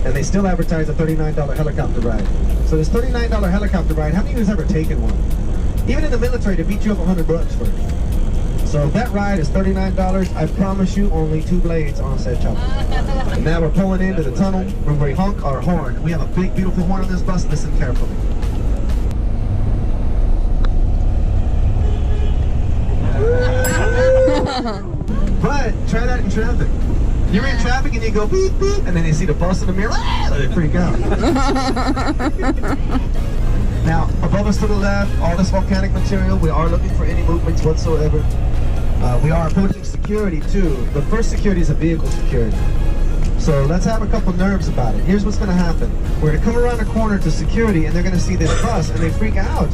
And they still advertise a $39 helicopter ride. So this $39 helicopter ride, how many of you have ever taken one? Even in the military, they beat you up $100 for it. So if that ride is $39, I promise you only 2 blades on said chopper. And now we're pulling into the tunnel where we honk our horn. We have a big, beautiful horn on this bus. Listen carefully. But try that in traffic. You're in traffic and you go beep, beep, and then you see the bus in the mirror, they freak out. Now, above us to the left, all this volcanic material, we are looking for any movements whatsoever. We are approaching security too, but first security is a vehicle security. So let's have a couple nerves about it. Here's what's going to happen. We're going to come around the corner to security and they're going to see this bus and they freak out.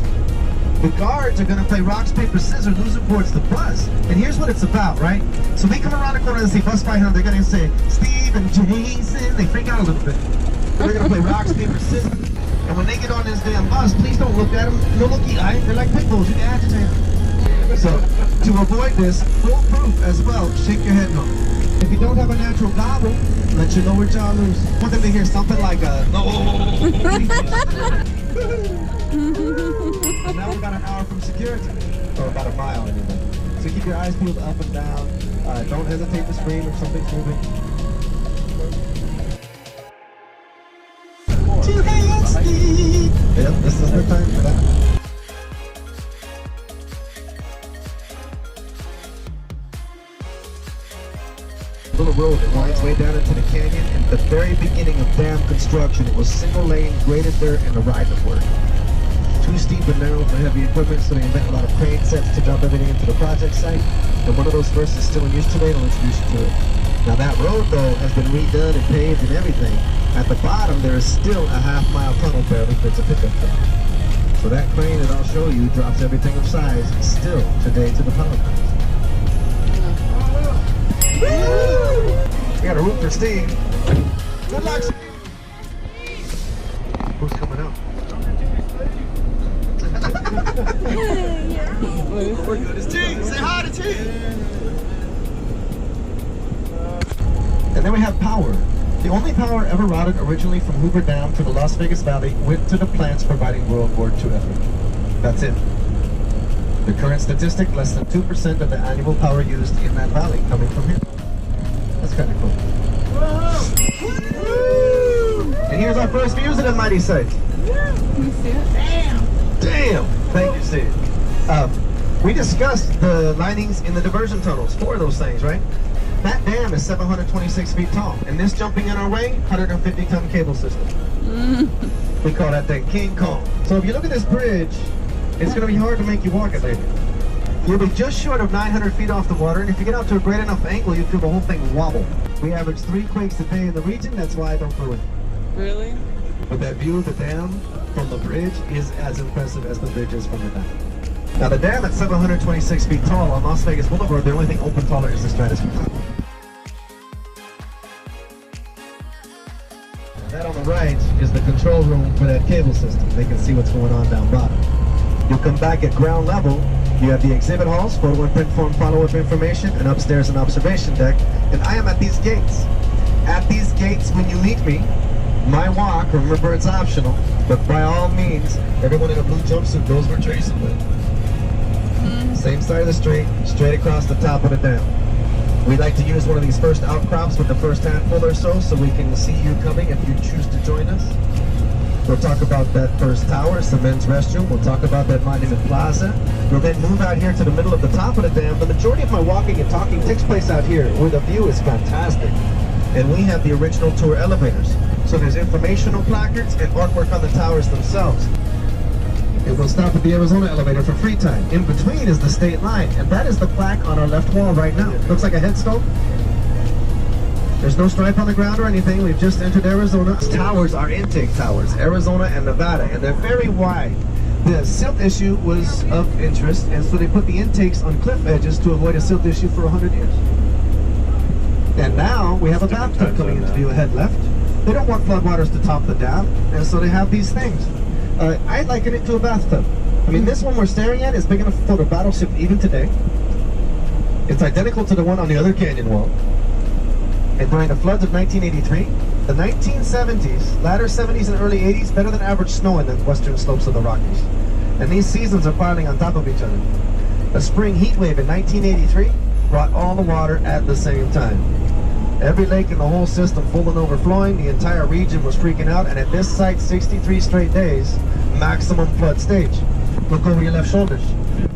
The guards are going to play rocks, paper, scissors, loser boards the bus. And here's what it's about, right? So we come around the corner and see bus 500, they're going to say, Steve and Jason. They freak out a little bit. They're going to play rocks, paper, scissors. And when they get on this damn bus, please don't look at them. No looky eye. They're like pit bulls. You can agitate them. So, to avoid this, foolproof as well, shake your head no. If you don't have a natural gobble, let your lower jaw loose. I want them to hear something like a no. Now we're about an hour from security, or about a mile anyway. So keep your eyes peeled up and down. Don't hesitate to scream if something's moving. 2 hands deep. Yep, this is the time for that. Little road that winds way down into the canyon. In the very beginning of dam construction, it was single lane, graded dirt, and a ride to work. Too steep and narrow for heavy equipment, so they invent a lot of crane sets to dump everything into the project site. And one of those first is still in use today, and I'll introduce you to it. Now that road, though, has been redone and paved and everything. At the bottom, there is still a half-mile tunnel barely fits a pickup truck. So that crane that I'll show you drops everything of size still today to the power plant. We got a room for Steve. Good luck, Steve. Who's coming out? We're good as T. Say hi to T. And then we have power. The only power ever routed originally from Hoover Dam to the Las Vegas Valley went to the plants providing World War II effort. That's it. The current statistic, less than 2% of the annual power used in that valley coming from here. That's kind of cool. And here's our first views of the mighty site. Can you see it? Damn! Thank you, Steve. We discussed the linings in the diversion tunnels, 4 of those things, right? That dam is 726 feet tall, and this jumping in our way, 150-ton cable system. We call that thing King Kong. So if you look at this bridge, it's going to be hard to make you walk it later. You'll be just short of 900 feet off the water, and if you get out to a great enough angle, you feel the whole thing wobble. We average 3 quakes a day in the region, that's why I don't do it. Really? But that view of the dam from the bridge is as impressive as the bridge is from the dam. Now the dam at 726 feet tall on Las Vegas Boulevard, the only thing open taller is the stratosphere. That on the right is the control room for that cable system. They can see what's going on down bottom. You'll come back at ground level. You have the exhibit halls, photo and print form follow-up information, and upstairs an observation deck. And I am at these gates. At these gates, when you meet me, my walk, remember it's optional, but by all means, everyone in a blue jumpsuit knows we're tracing with. Same side of the street, straight across the top of the dam. We'd like to use one of these first outcrops with the first handful or so we can see you coming if you choose to join us. We'll talk about that first tower, it's the men's restroom. We'll talk about that monument plaza. We'll then move out here to the middle of the top of the dam. The majority of my walking and talking takes place out here, where the view is fantastic. And we have the original tour elevators. So there's informational placards and artwork on the towers themselves. It will stop at the Arizona elevator for free time. In between is the state line, and that is the plaque on our left wall right now. Looks like a headstone. There's no stripe on the ground or anything. We've just entered Arizona. These towers are intake towers, Arizona and Nevada, and they're very wide. The silt issue was of interest, and so they put the intakes on cliff edges to avoid a silt issue for 100 years. And now we have a bathtub coming into view ahead left. They don't want floodwaters to top the dam, and so they have these things. I liken it to a bathtub. I mean, this one we're staring at is big enough to float a battleship even today. It's identical to the one on the other canyon wall. And during the floods of 1983, The 1970s, latter 70s and early 80s, better than average snow in the western slopes of the Rockies. And these seasons are piling on top of each other. A spring heat wave in 1983 brought all the water at the same time. Every lake in the whole system full and overflowing, the entire region was freaking out, and at this site, 63 straight days, maximum flood stage. Look over your left shoulders.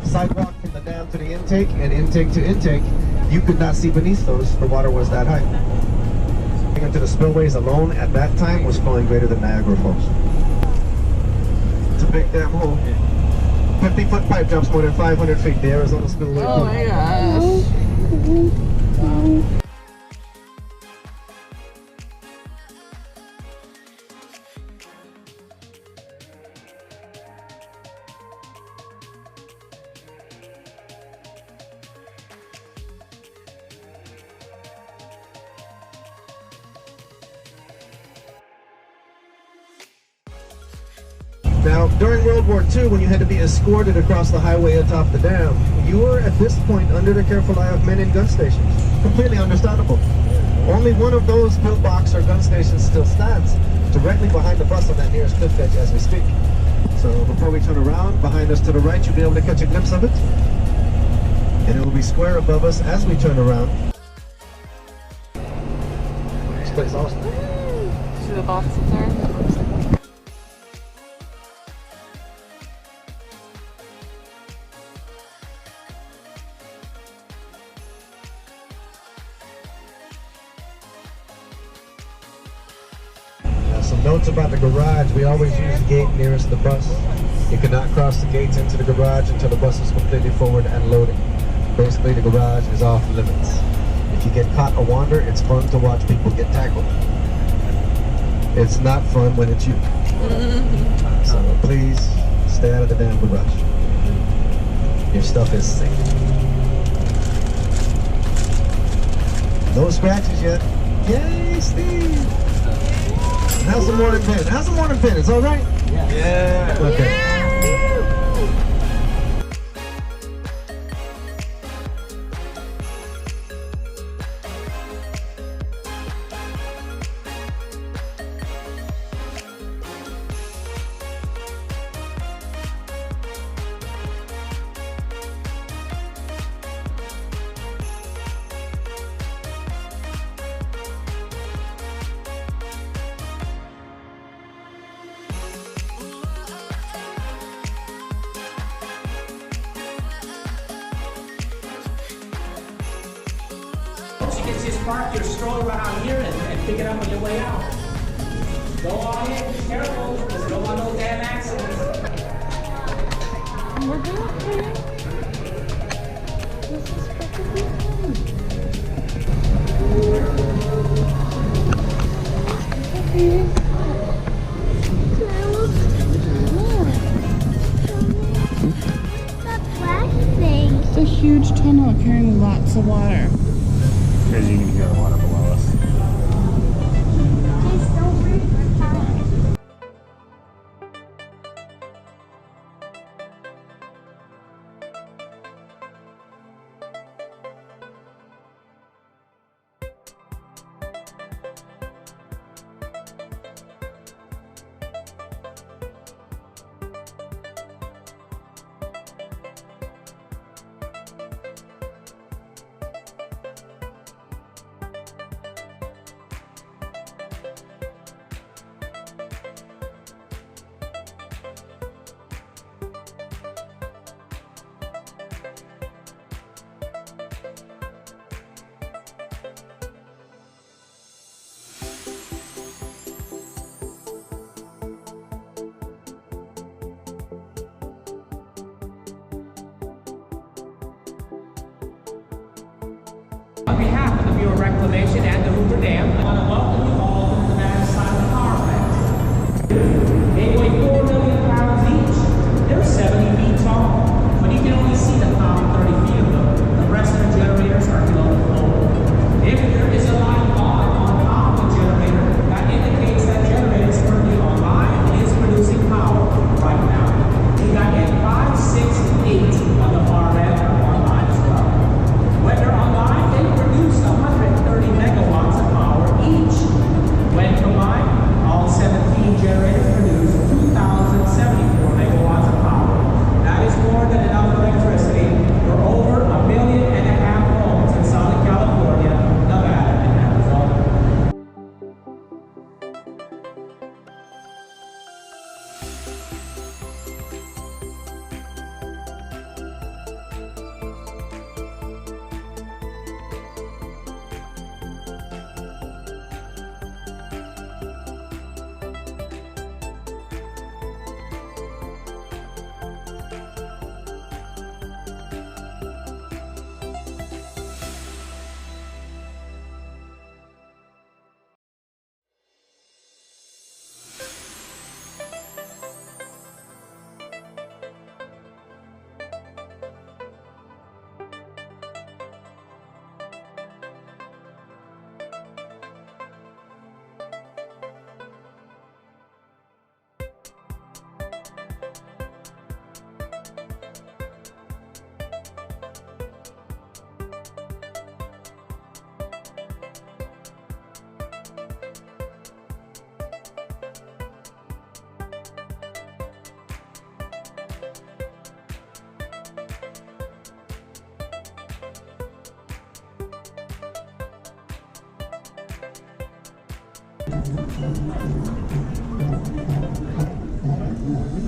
Sidewalk from the dam to the intake and intake to intake, you could not see beneath those, the water was that high. Into the spillways alone at that time was flowing greater than Niagara Falls. It's a big damn hole. 50-foot pipe jumps more than 500 feet. The Arizona spillway. Oh my gosh. Now, during World War II, when you had to be escorted across the highway atop the dam, you were at this point under the careful eye of men in gun stations. Completely understandable. Only one of those pillbox or gun stations still stands, directly behind the bus on that nearest cliff edge as we speak. So before we turn around, behind us to the right, you'll be able to catch a glimpse of it. And it will be square above us as we turn around. This place is awesome. See the boxes there? Some notes about the garage. We always use the gate nearest the bus. You cannot cross the gates into the garage until the bus is completely forward and loading. Basically, the garage is off limits. If you get caught a wander, it's fun to watch people get tackled. It's not fun when it's you. So please stay out of the damn garage. Your stuff is safe. No scratches yet. Yay, Steve! How's the morning been? How's the morning been? It's all right? Yeah. Okay. Yeah. You can just park your stroller around here and pick it up on your way out. Go on in, be careful, because you don't want no damn accidents. We're good. This is perfectly fine. It's a huge tunnel carrying lots of water. Because you can hear the water below us. On behalf of the Bureau of Reclamation and the Hoover Dam, I want to welcome you all to the Nevada Silent Power Plant. They weigh 4 million pounds each. They're 70 feet tall, but you can only see the top 30 feet of them. The rest of the generators are below the floor. If there is a live bar on top of the generator, that indicates that generator is currently online and is producing power right now. You got a 5, 6, 8 on the far end are online as well. When they're online, they produce 130 megawatts of power each.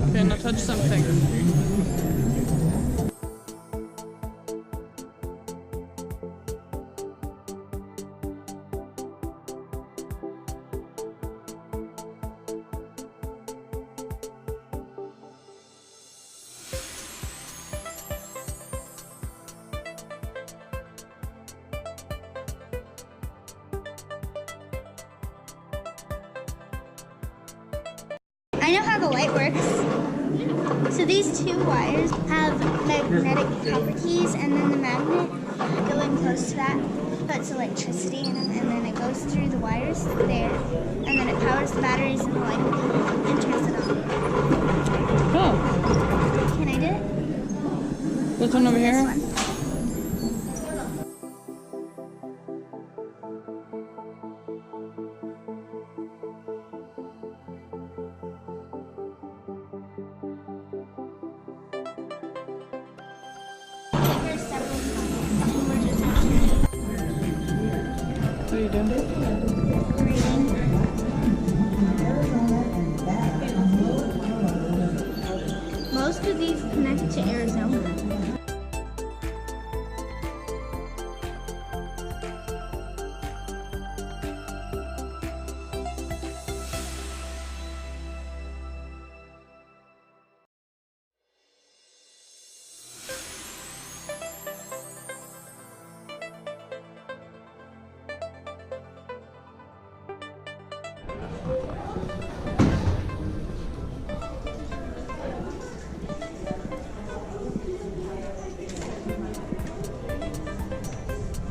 Okay, now touch something. I know how the light works. So these two wires have magnetic properties, and then the magnet going close to that puts electricity in them, and then it goes through the wires there, and then it powers the batteries in the light and turns it on. Oh, Can I do it? this one over This here? one. There's several converters. What are you doing? Most of these connect to Arizona.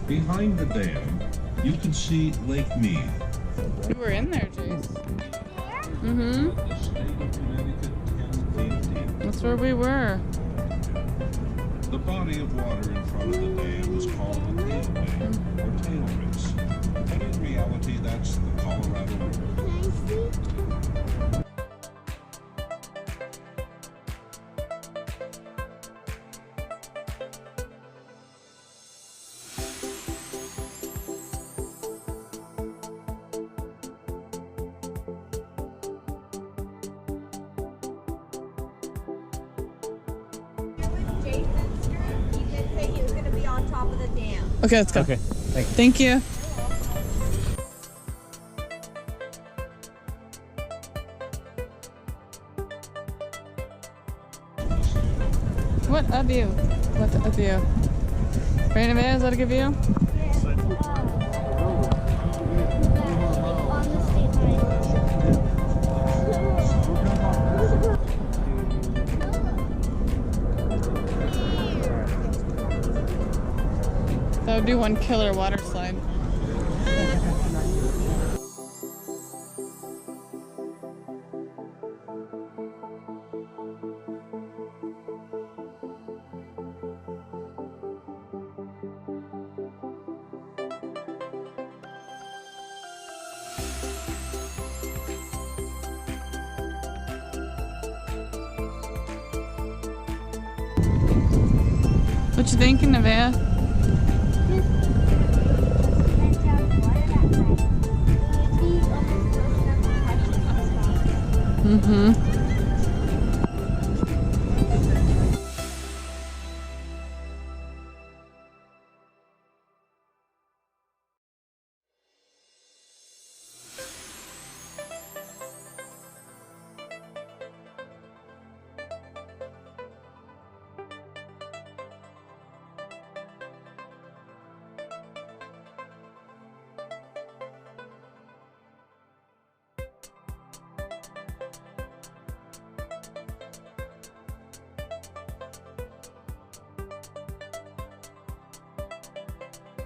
Behind the dam, you can see Lake Mead. We were in there, Jace. Mm-hmm. The state of Connecticut, 10 feet deep. That's where we were. The body of water in front of the dam is called the tailway or tail race. But in reality, that's the Colorado River. Can I see? He did say he was going to be on top of the dam. Okay, let's go. Okay, Thank you. What a view. What a view. Brandon, is that a good view? On the state line. That would be one killer water slide. What you thinking, Nevaeh? Mm-hmm.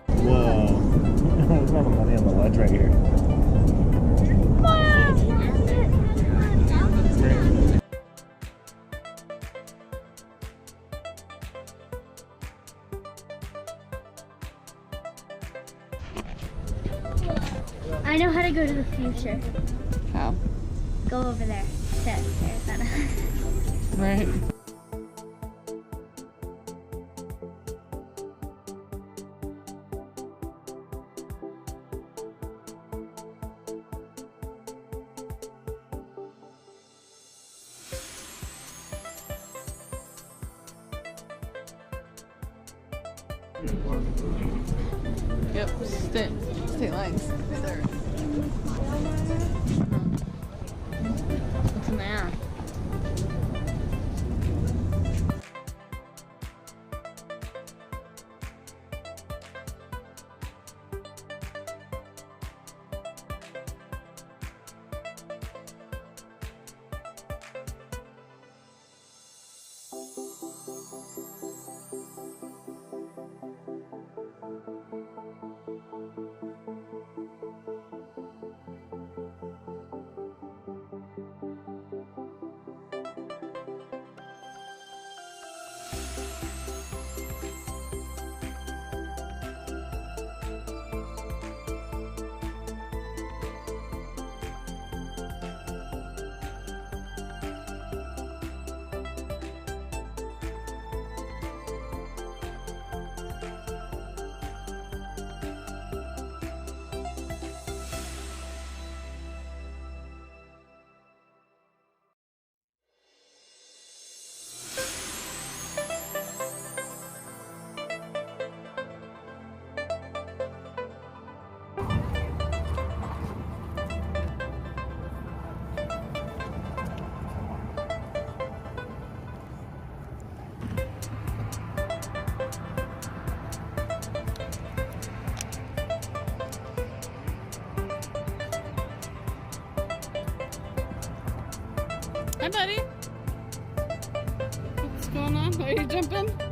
Whoa. There's a lot of money on the ledge right here. I know how to go to the future. How? Go over there to Arizona. Right. Yep, state lines. There. What's in there? Hi, buddy. What's going on? Are you jumping?